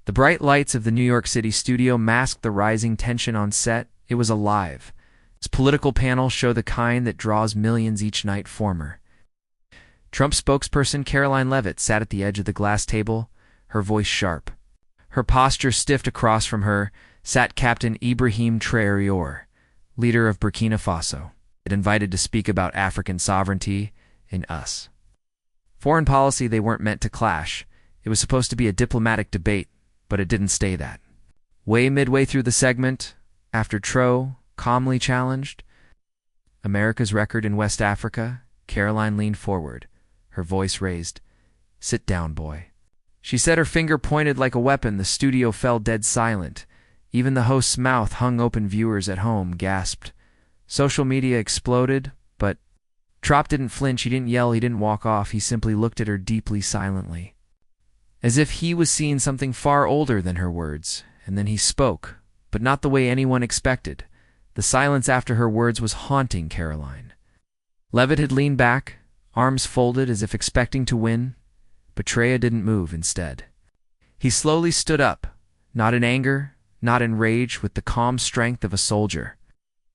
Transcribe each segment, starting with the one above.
The bright lights of the New York City studio masked the rising tension on set. It was alive. Its political panel showed the kind that draws millions each night. Former Trump spokesperson Karoline Leavitt sat at the edge of the glass table, her voice sharp. Her posture stiff. Across from her sat Captain Ibrahim Traoré, leader of Burkina Faso, invited to speak about African sovereignty and us. Foreign policy. They weren't meant to clash. It was supposed to be a diplomatic debate, but it didn't stay that way. Midway through the segment, after Traoré calmly challenged America's record in West Africa, Karoline leaned forward, her voice raised. "Sit down, boy," she said, her finger pointed like a weapon. The studio fell dead silent. Even the host's mouth hung open. Viewers at home gasped. Social media exploded, but Traoré didn't flinch. He didn't yell. He didn't walk off. He simply looked at her deeply, silently, as if he was seeing something far older than her words. And then he spoke, but not the way anyone expected. The silence after her words was haunting Karoline. Leavitt had leaned back, arms folded as if expecting to win, but Traoré didn't move. Instead, he slowly stood up, not in anger, not in rage, with the calm strength of a soldier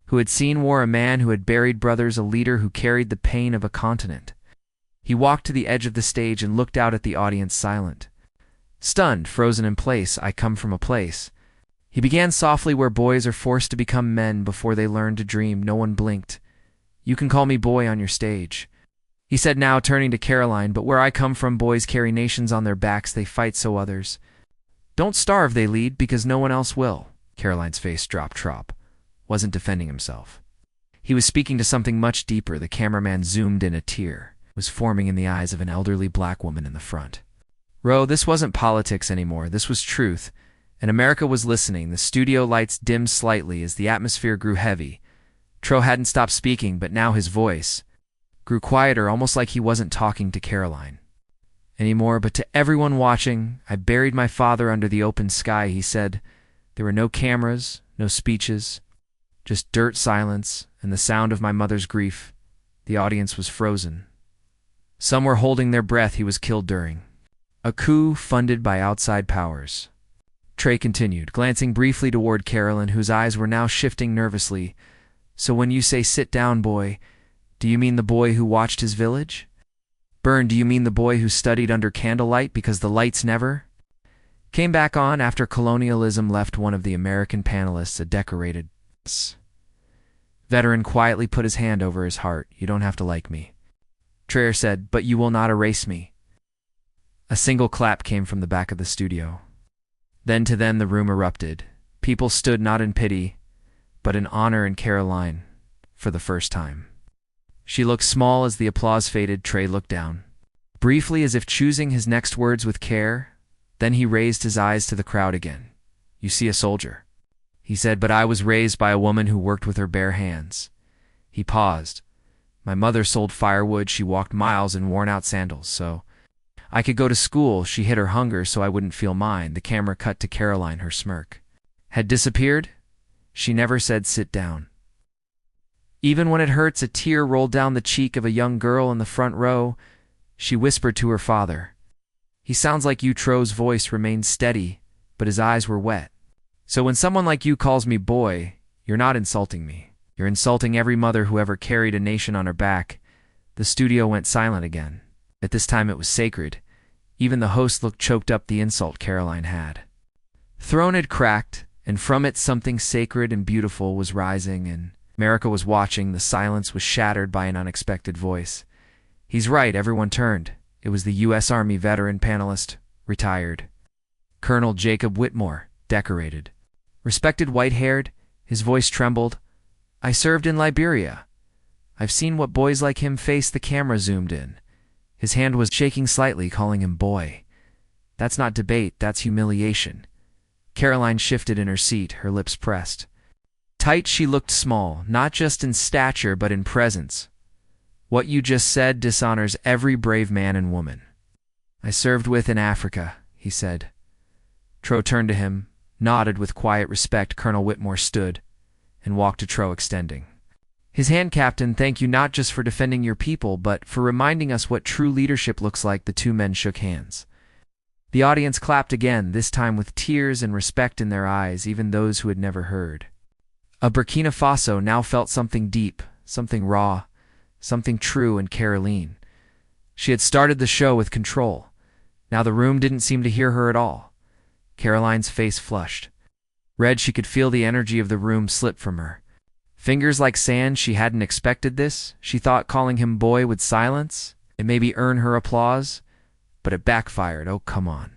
who had seen war, a man who had buried brothers, a leader who carried the pain of a continent. He walked to the edge of the stage and looked out at the audience, silent, stunned, frozen in place. "I come from a place," he began softly, "where boys are forced to become men before they learn to dream." No one blinked. "You can call me boy on your stage," he said, now turning to Karoline, "but where I come from, boys carry nations on their backs. They fight so others don't starve. They lead because no one else will." Karoline's face dropped. Traoré wasn't defending himself. He was speaking to something much deeper. The cameraman zoomed in. A tear was forming in the eyes of an elderly black woman in the front row. This wasn't politics anymore. This was truth. And America was listening. The studio lights dimmed slightly as the atmosphere grew heavy. Traoré hadn't stopped speaking, but now his voice grew quieter, almost like he wasn't talking to Karoline anymore, but to everyone watching. "I buried my father under the open sky," he said. "There were no cameras, no speeches, just dirt, silence, and the sound of my mother's grief." The audience was frozen. Some were holding their breath. "He was killed during a coup funded by outside powers," Traoré continued, glancing briefly toward Karoline, whose eyes were now shifting nervously. "So when you say 'sit down, boy,' do you mean the boy who watched his village burn? Do you mean the boy who studied under candlelight because the lights never came back on after colonialism left?" One of the American panelists, a decorated veteran, quietly put his hand over his heart. "You don't have to like me," Traoré said, "but you will not erase me." A single clap came from the back of the studio. Then the room erupted. People stood not in pity, but in honor. And Karoline, for the first time, she looked small as the applause faded. Traoré looked down briefly, as if choosing his next words with care. Then he raised his eyes to the crowd again. "You see a soldier," he said, "but I was raised by a woman who worked with her bare hands." He paused. "My mother sold firewood. She walked miles in worn-out sandals so I could go to school. She hid her hunger so I wouldn't feel mine." The camera cut to Karoline. Her smirk had disappeared. She never said, "Sit down." Even when it hurts. A tear rolled down the cheek of a young girl in the front row. She whispered to her father. "He sounds like you." Traoré's voice remained steady, but his eyes were wet. "So when someone like you calls me boy, you're not insulting me. You're insulting every mother who ever carried a nation on her back." The studio went silent again. At this time it was sacred. Even the host looked choked up. The insult Karoline had thrown had cracked, and from it something sacred and beautiful was rising, and America was watching. The silence was shattered by an unexpected voice. "He's right." Everyone turned. It was the U.S. Army veteran panelist, retired Colonel Jacob Whitmore, decorated, respected, white-haired. His voice trembled. "I served in Liberia. I've seen what boys like him face." The camera zoomed in. His hand was shaking slightly, calling him boy. "That's not debate, that's humiliation." Karoline shifted in her seat, her lips pressed tight. She looked small, not just in stature but in presence. "What you just said dishonors every brave man and woman I served with in Africa," he said. Traoré turned to him, nodded with quiet respect. Colonel Whitmore stood and walked to Traoré, extending his hand. "Captain, thank you not just for defending your people, but for reminding us what true leadership looks like." The two men shook hands. The audience clapped again, this time with tears and respect in their eyes, even those who had never heard. Burkina Faso now felt something deep, something raw, something true in Karoline. She had started the show with control. Now the room didn't seem to hear her at all. Karoline's face flushed. Red, she could feel the energy of the room slip from her. Fingers like sand, she hadn't expected this. She thought calling him boy would silence and maybe earn her applause, but it backfired. Oh, come on.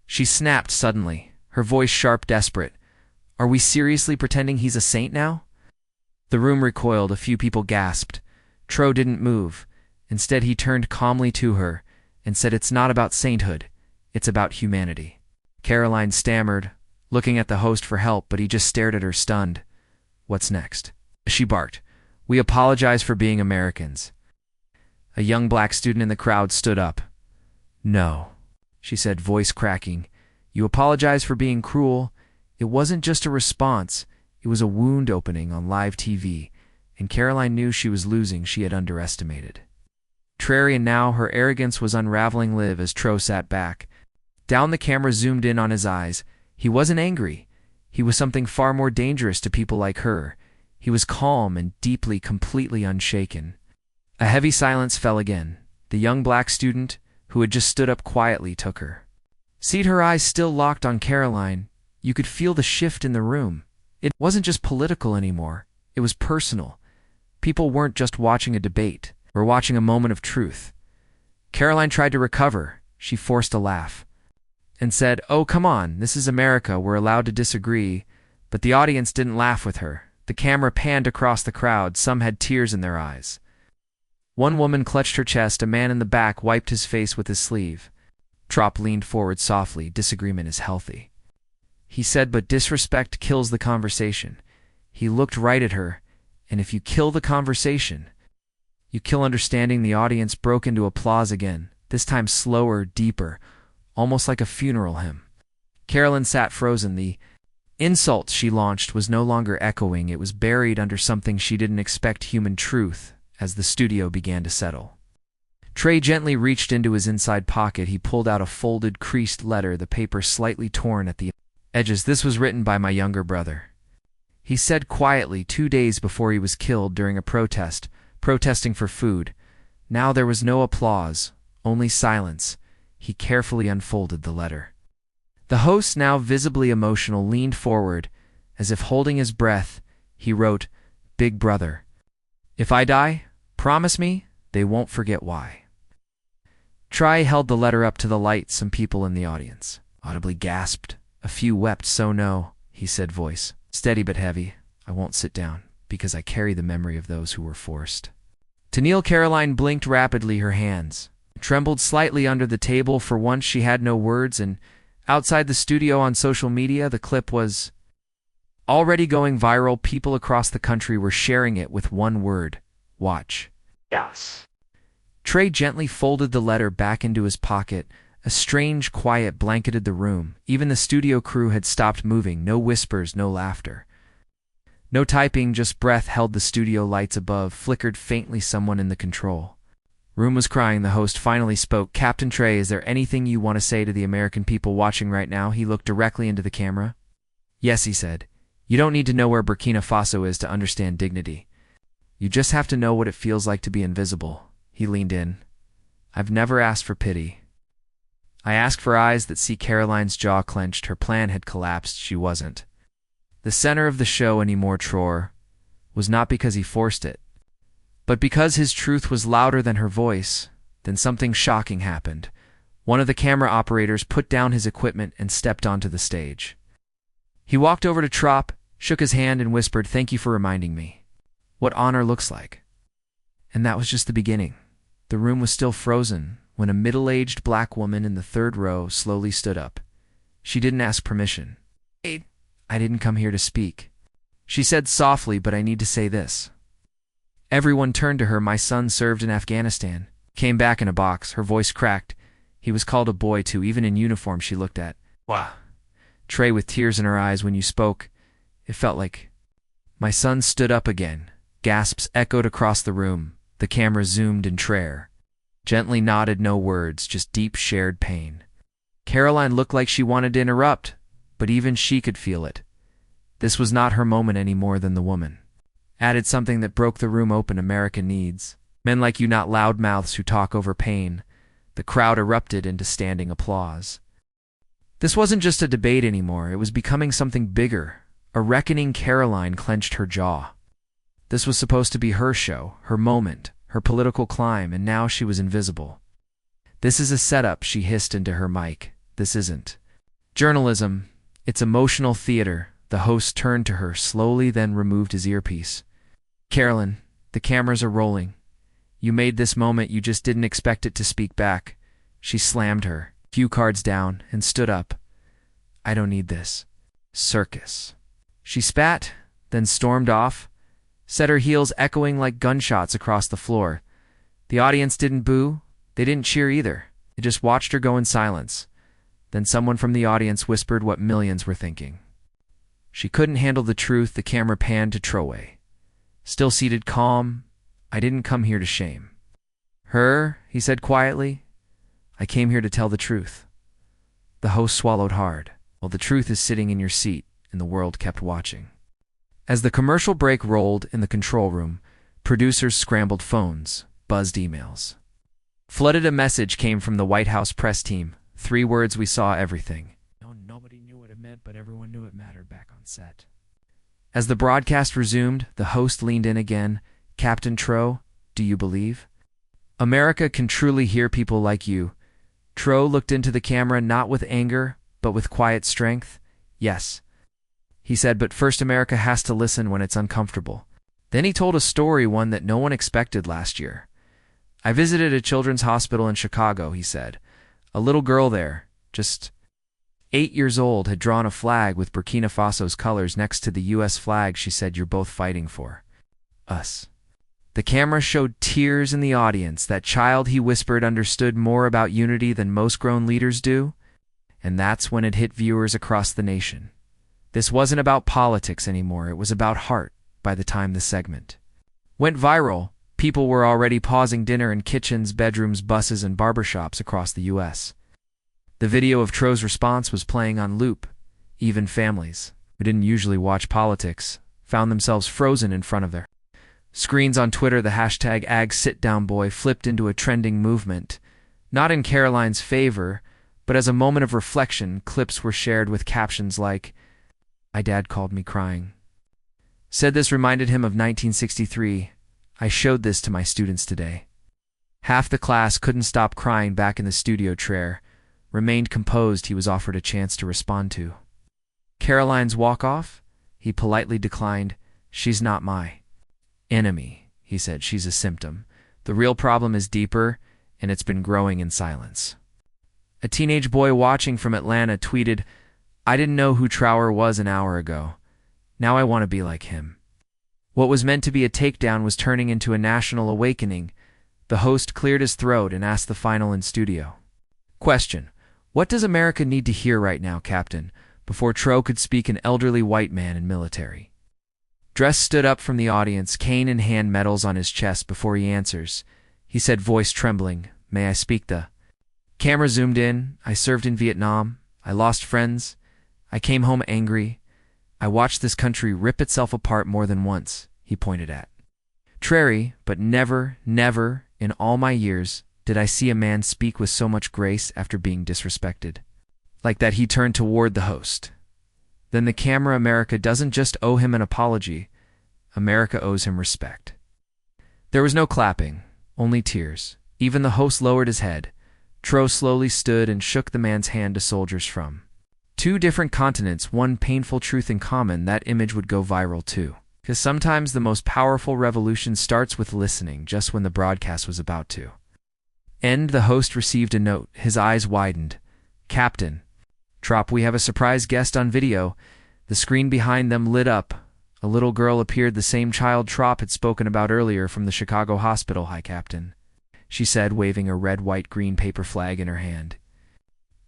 She snapped suddenly, her voice sharp, desperate. Are we seriously pretending he's a saint now? The room recoiled, a few people gasped. Traoré didn't move. Instead, he turned calmly to her and said, "It's not about sainthood, it's about humanity." Karoline stammered, looking at the host for help, but he just stared at her, stunned. "What's next?" She barked. "We apologize for being Americans." A young black student in the crowd stood up. "No," she said, voice cracking. "You apologize for being cruel. It wasn't just a response. It was a wound opening on live TV, and Karoline knew she was losing. She had underestimated Traoré, and now her arrogance was unraveling. Live as Traoré sat back. Down the camera zoomed in on his eyes. He wasn't angry. He was something far more dangerous to people like her. He was calm and deeply, completely unshaken. A heavy silence fell again. The young black student, who had just stood up quietly, took her seat, her eyes still locked on Karoline. You could feel the shift in the room. It wasn't just political anymore. It was personal. People weren't just watching a debate or watching a moment of truth. Karoline tried to recover. She forced a laugh and said, "Oh, come on, this is America. We're allowed to disagree." But the audience didn't laugh with her. The camera panned across the crowd. Some had tears in their eyes. One woman clutched her chest. A man in the back wiped his face with his sleeve. Traoré leaned forward softly. "Disagreement is healthy," he said, "but disrespect kills the conversation." He looked right at her. "And if you kill the conversation, you kill understanding." The audience broke into applause again, this time slower, deeper, almost like a funeral hymn. Karoline sat frozen. The insult she launched was no longer echoing. It was buried under something she didn't expect: human truth. As the studio began to settle, Traoré gently reached into his inside pocket. He pulled out a folded, creased letter, the paper slightly torn at the edges. "This was written by my younger brother," he said quietly, 2 days before he was killed during a protesting for food. Now there was no applause, only silence. He carefully unfolded the letter. The host, now visibly emotional, leaned forward, as if holding his breath. He wrote, "Big brother, if I die, promise me they won't forget why." Traoré held the letter up to the light. Some people in the audience audibly gasped. A few wept. "So no," he said, voice steady but heavy, "I won't sit down, because I carry the memory of those who were forced to kneel." Karoline blinked rapidly. Her hands trembled slightly under the table. For once she had no words, and outside the studio on social media, the clip was already going viral. People across the country were sharing it with one word: watch. Yes. Traoré gently folded the letter back into his pocket. A strange quiet blanketed the room. Even the studio crew had stopped moving. No whispers, no laughter, no typing, just breath held. The studio lights above flickered faintly. Someone in the control room was crying. The host finally spoke. "Captain Traoré, is there anything you want to say to the American people watching right now?" He looked directly into the camera. "Yes," he said. "You don't need to know where Burkina Faso is to understand dignity. You just have to know what it feels like to be invisible." He leaned in. "I've never asked for pity. I ask for eyes that see." Karoline's jaw clenched. Her plan had collapsed. She wasn't the center of the show anymore. Traoré was not because he forced it, but because his truth was louder than her voice. Then something shocking happened. One of the camera operators put down his equipment and stepped onto the stage. He walked over to Traoré, shook his hand, and whispered, "Thank you for reminding me what honor looks like." And that was just the beginning. The room was still frozen when a middle-aged black woman in the third row slowly stood up. She didn't ask permission. "I didn't come here to speak," she said softly, "but I need to say this." Everyone turned to her. "My son served in Afghanistan, came back in a box." Her voice cracked. "He was called a boy too, even in uniform." She looked at Traoré with tears in her eyes. "When you spoke, it felt like..." "My son stood up again." Gasps echoed across the room. The camera zoomed in. Traoré gently nodded. No words, just deep shared pain. Karoline looked like she wanted to interrupt, but even she could feel it. This was not her moment any more than the woman. Added something that broke the room open. America needs men like you, not loudmouths who talk over pain. The crowd erupted into standing applause. This wasn't just a debate anymore. It was becoming something bigger. A reckoning. Karoline clenched her jaw. This was supposed to be her show, her moment, her political climb, and now she was invisible. This is a setup, she hissed into her mic. This isn't journalism. It's emotional theater. The host turned to her slowly, then removed his earpiece. Karoline, the cameras are rolling. You made this moment. You just didn't expect it to speak back. She slammed her cue cards down and stood up. I don't need this circus. She spat, then stormed off, set her heels echoing like gunshots across the floor. The audience didn't boo. They didn't cheer either. They just watched her go in silence. Then someone from the audience whispered what millions were thinking. She couldn't handle the truth. The camera panned to Traoré, still seated calm. I didn't come here to shame her, he said quietly. I came here to tell the truth. The host swallowed hard. Well, the truth is sitting in your seat, and the world kept watching. As the commercial break rolled in the control room, producers scrambled phones, buzzed emails. Flooded a message came from the White House press team. 3 words: we saw everything. Nobody knew what it meant, but everyone knew it mattered back on set. As the broadcast resumed, the host leaned in again. Captain Traoré, do you believe America can truly hear people like you? Traoré looked into the camera, not with anger, but with quiet strength. Yes, he said, but first America has to listen when it's uncomfortable. Then he told a story, one that no one expected last year. I visited a children's hospital in Chicago, he said. A little girl there, just 8 years old, had drawn a flag with Burkina Faso's colors next to the U.S. flag. She said, you're both fighting for us. The camera showed tears in the audience. That child, he whispered, understood more about unity than most grown leaders do. And that's when it hit viewers across the nation. This wasn't about politics anymore. It was about heart. By the time the segment went viral, people were already pausing dinner in kitchens, bedrooms, buses, and barbershops across the U.S. The video of Traoré's response was playing on loop. Even families who didn't usually watch politics found themselves frozen in front of their screens. On Twitter, the hashtag #AgSitDownBoy flipped into a trending movement. Not in Karoline's favor, but as a moment of reflection. Clips were shared with captions like, my dad called me crying. Said this reminded him of 1963. I showed this to my students today. Half the class couldn't stop crying back in the studio. Traoré remained composed. He was offered a chance to respond to Karoline's walk-off. He politely declined. She's not my enemy, he said. She's a symptom. The real problem is deeper, and it's been growing in silence. A teenage boy watching from Atlanta tweeted, I didn't know who Traoré was an hour ago. Now I want to be like him. What was meant to be a takedown was turning into a national awakening. The host cleared his throat and asked the final in studio question. What does America need to hear right now, Captain? Before Traoré could speak, an elderly white man in military dress stood up from the audience, cane in hand, medals on his chest. Before he answers, he said, voice trembling, may I speak? The camera zoomed in. I served in Vietnam. I lost friends. I came home angry. I watched this country rip itself apart more than once, he pointed at Traoré, but never in all my years did I see a man speak with so much grace after being disrespected like that. He turned toward the host. Then the camera. America doesn't just owe him an apology. America owes him respect. There was no clapping, only tears. Even the host lowered his head. Traoré slowly stood and shook the man's hand to soldiers from 2 different continents, one painful truth in common. That image would go viral too. Because sometimes the most powerful revolution starts with listening. Just when the broadcast was about to end, the host received a note. His eyes widened. Captain Traoré, we have a surprise guest on video. The screen behind them lit up. A little girl appeared, the same child Traoré had spoken about earlier from the Chicago hospital. Hi, Captain, she said, waving a red, white, green paper flag in her hand.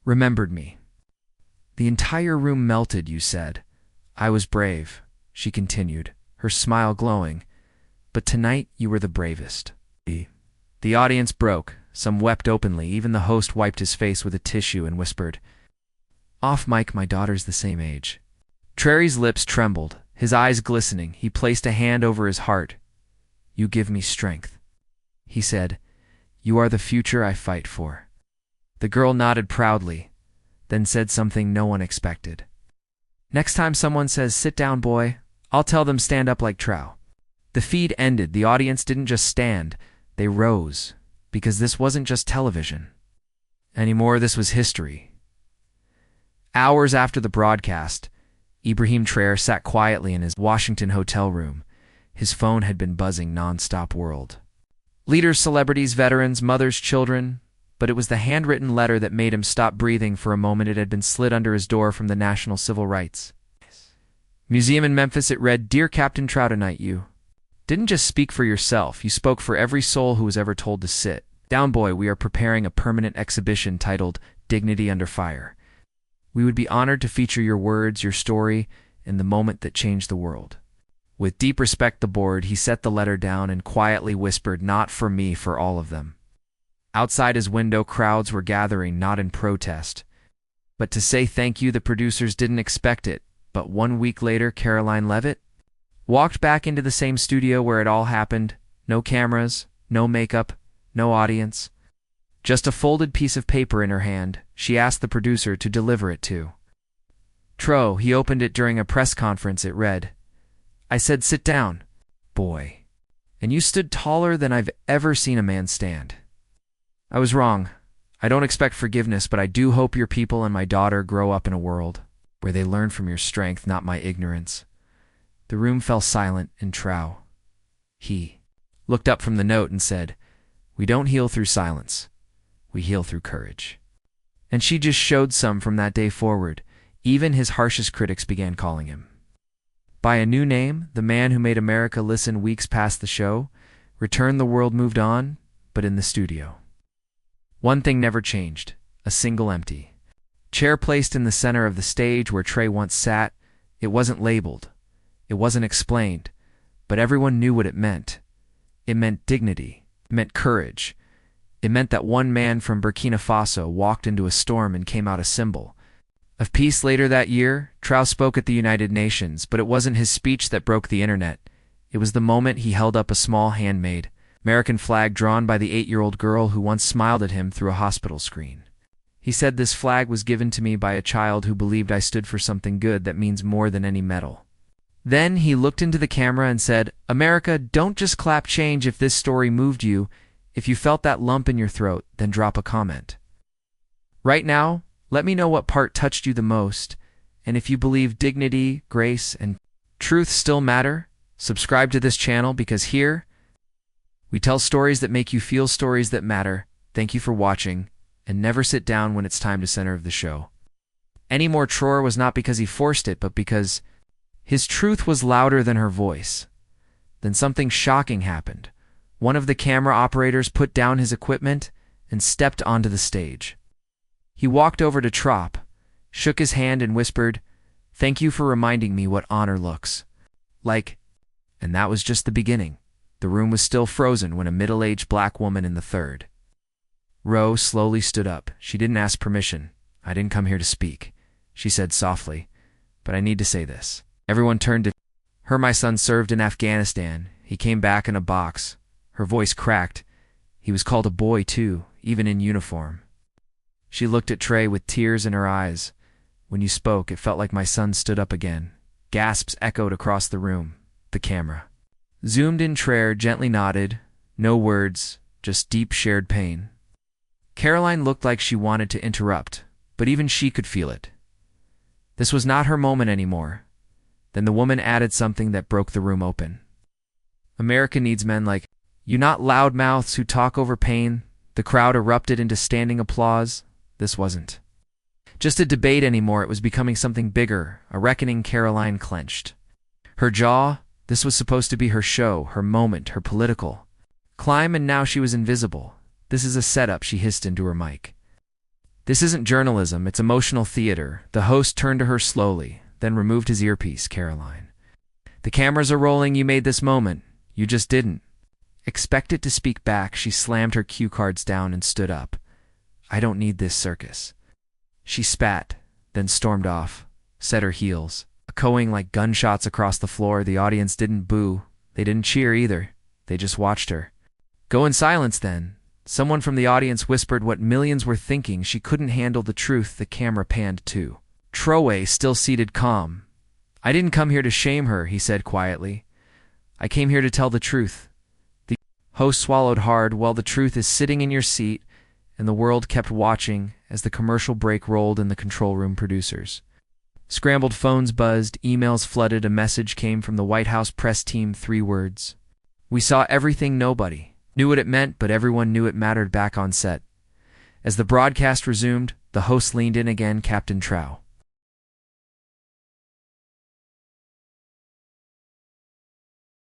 Remembered me? The entire room melted. You said I was brave, she continued, her smile glowing. But tonight you were the bravest. The audience broke. Some wept openly. Even the host wiped his face with a tissue and whispered, "Off mic, my daughter's the same age." Traoré's lips trembled, his eyes glistening. He placed a hand over his heart. "You give me strength," he said. "You are the future I fight for." The girl nodded proudly, then said something no one expected. "Next time someone says, 'Sit down, boy,' I'll tell them, 'Stand up like Trao.'" The feed ended. The audience didn't just stand, they rose, because this wasn't just television anymore, this was history. Hours after the broadcast, Ibrahim Traoré sat quietly in his Washington hotel room. His phone had been buzzing non-stop. World leaders, celebrities, veterans, mothers, children. But it was the handwritten letter that made him stop breathing for a moment. It had been slid under his door from the National Civil Rights Museum in Memphis. It read, "Dear Captain Traoré, tonight you didn't just speak for yourself, you spoke for every soul who was ever told to sit down, boy. We are preparing a permanent exhibition titled Dignity Under Fire. We would be honored to feature your words, your story, and the moment that changed the world." With deep respect, the board, he set the letter down and quietly whispered, "Not for me, for all of them." Outside his window, crowds were gathering, not in protest, but to say thank you. The producers didn't expect it, but 1 week later, Karoline Leavitt walked back into the same studio where it all happened. No cameras, no makeup, no audience. Just a folded piece of paper in her hand. She asked the producer to deliver it to Tro. He opened it during a press conference. It read, "I said, 'Sit down, boy,' and you stood taller than I've ever seen a man stand. I was wrong. I don't expect forgiveness, but I do hope your people and my daughter grow up in a world where they learn from your strength, not my ignorance." The room fell silent, and Trao, he looked up from the note and said, "We don't heal through silence. We heal through courage." And she just showed some. From that day forward, even his harshest critics began calling him by a new name. The man who made America listen. Weeks past the show returned. The world moved on, but in the studio, one thing never changed: a single empty chair placed in the center of the stage where Traoré once sat. It wasn't labeled, it wasn't explained, but everyone knew what it meant. It meant dignity, it meant courage. It meant that one man from Burkina Faso walked into a storm and came out a symbol of peace. Later that year, Traoré spoke at the United Nations, but it wasn't his speech that broke the internet. It was the moment he held up a small handmade American flag drawn by the 8-year-old girl who once smiled at him through a hospital screen. He said, "This flag was given to me by a child who believed I stood for something good that means more than any medal." Then he looked into the camera and said, "America, don't just clap. Change. If this story moved you, if you felt that lump in your throat, then drop a comment. Right now, let me know what part touched you the most, and if you believe dignity, grace, and truth still matter, subscribe to this channel, because here we tell stories that make you feel, stories that matter." Thank you for watching, and never sit down when it's time to center of the show. Any more Traoré was not because he forced it, but because his truth was louder than her voice. Then something shocking happened. One of the camera operators put down his equipment and stepped onto the stage. He walked over to Traoré, shook his hand and whispered, "Thank you for reminding me what honor looks like." And that was just the beginning. The room was still frozen when a middle-aged black woman in the third row slowly stood up. She didn't ask permission. "I didn't come here to speak," she said softly, "but I need to say this." Everyone turned to her. "My son served in Afghanistan. He came back in a box." Her voice cracked. "He was called a boy too, even in uniform." She looked at Traoré with tears in her eyes. "When you spoke, it felt like my son stood up again." Gasps echoed across the room. The camera zoomed in. Traoré gently nodded. No words, just deep shared pain. Karoline looked like she wanted to interrupt, but even she could feel it. This was not her moment anymore. Then the woman added something that broke the room open. "America needs men like you, not loudmouths who talk over pain." The crowd erupted into standing applause. This wasn't just a debate anymore. It was becoming something bigger, a reckoning. Karoline clenched her jaw. This was supposed to be her show, her moment, her political climb, and now she was invisible. "This is a setup," she hissed into her mic. "This isn't journalism, it's emotional theater." The host turned to her slowly, then removed his earpiece. "Karoline, the cameras are rolling. You made this moment. You just didn't Expected to speak back, she slammed her cue cards down and stood up. "I don't need this circus." She spat, then stormed off, set her heels, echoing like gunshots across the floor. The audience didn't boo. They didn't cheer either. They just watched her. "Go in silence, then." Someone from the audience whispered what millions were thinking. She couldn't handle the truth. The camera panned to Traoré, still seated calm. "I didn't come here to shame her," he said quietly. "I came here to tell the truth." The host swallowed hard. "Well, the truth is sitting in your seat," and the world kept watching as the commercial break rolled in the control room. Producers scrambled, phones buzzed, emails flooded. A message came from the White House press team, 3 words. "We saw everything." Nobody knew what it meant, but everyone knew it mattered back on set. As the broadcast resumed, the host leaned in again. "Captain Traoré,